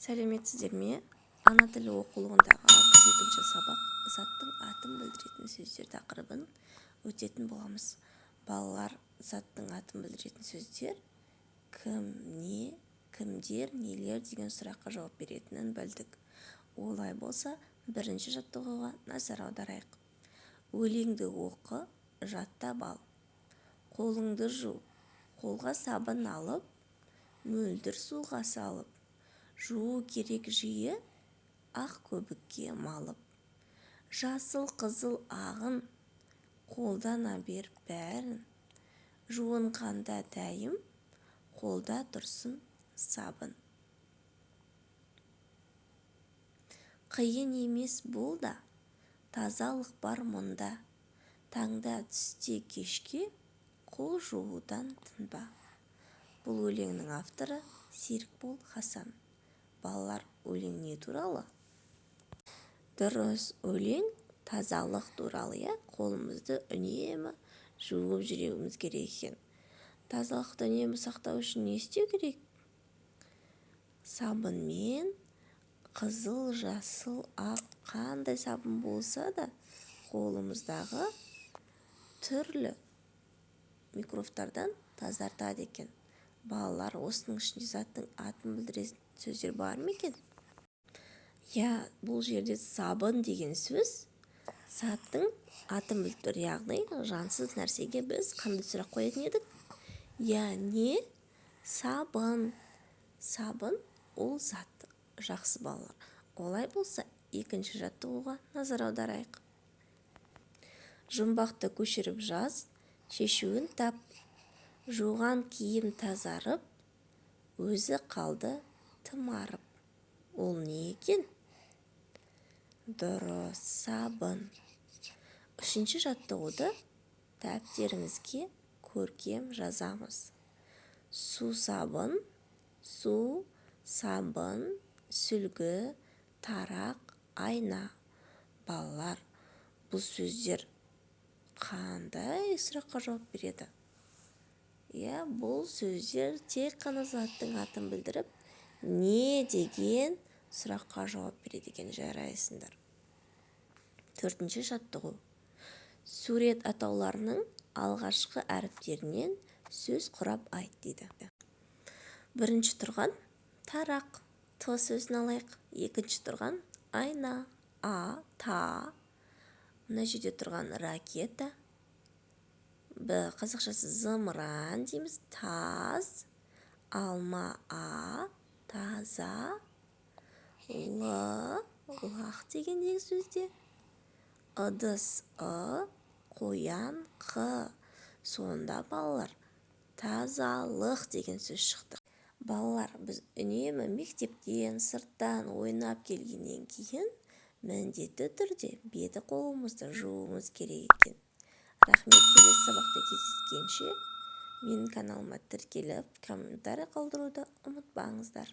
Сәлеметсіздер ме? Ана тілі оқулығындағы 62-ші сабақ заттың атын білдіретін сөздер тақырыбын өтетін боламыз. Балалар, заттың атын білдіретін сөздер кім, не, кімдер, нелер деген сұраққа жауап беретінін білдік. Олай болса, бірінші жаттығуға назар аударайық. Өлеңді оқы, жаттап ал. Қолыңды жу, қолға сабын алып, мөлдір суға салып. Жуу керек жиі, ақ көбікке малып. Жасыл қызыл ағын, қолдана бер бәрін. Жуынғанда дәйім, қолда тұрсын сабын. Қиын емес бұл да, тазалық бар мұнда. Таңда түсте кешке, қол жуудан тынба. Бұл өлеңнің авторы Серікбол Хасан. Балалар, өлең не туралы? Дұрыс, өлең тазалық туралы, қолымызды үнемі жуып жүруіміз керек екен. Тазалықты үнемі сақтау үшін не істеу керек? Сабынмен, қызыл, жасыл, ақ, қандай сабын болса да, қолымыздағы түрлі микробтардан тазартады екен. Балалар, осының ішінде заттың атын білдіретін сөздер бар ма екен? Бұл жерде сабын деген сөз заттың атын білдіреді, яғни жансыз нәрсеге біз қандай сұрақ қоятын едік? Не? Сабын. Сабын ол зат. Жақсы балалар. Олай болса, екінші жаттығуға назар аударайық. Жұмбақты көшіріп жаз, шешуін тап. Жуған киім тазарып, өзі қалды тымарып. Ол не екен? Дұрыс, сабын. Үшінші жаттығуды дәптерімізге көркем жазамыз. Су сабын, су, сабын, сүлгі, тарақ, айна. Балалар, бұл сөздер қандай сұраққа жауап береді? Бұл сөздер тек қана заттың атын білдіріп, не деген сұраққа жауап береді екен, жарайсыңдар. Төртінші жаттығу. Сурет атауларының алғашқы әріптерінен сөз құрап айт дейді. Бірінші тұрған тарақ, т сөзін алайық. Екінші тұрған айна, а, та. Мына жерде тұрған ракета, қазақшасы зымыран дейміз, таз, алма, а, таза, лақ дегендегі сөзде, ыдыс, қоян, қ. Сонда балалар, тазалық деген сөз шықты. Балалар, біз үнемі мектептен, сырттан ойнап келгеннен кейін міндетті түрде беті қолымызды жууымыз керек екен. Рахмет, келесі сабақта кездескенше менің каналыма тіркеліп, комментарий қалдыруды ұмытпаңыздар.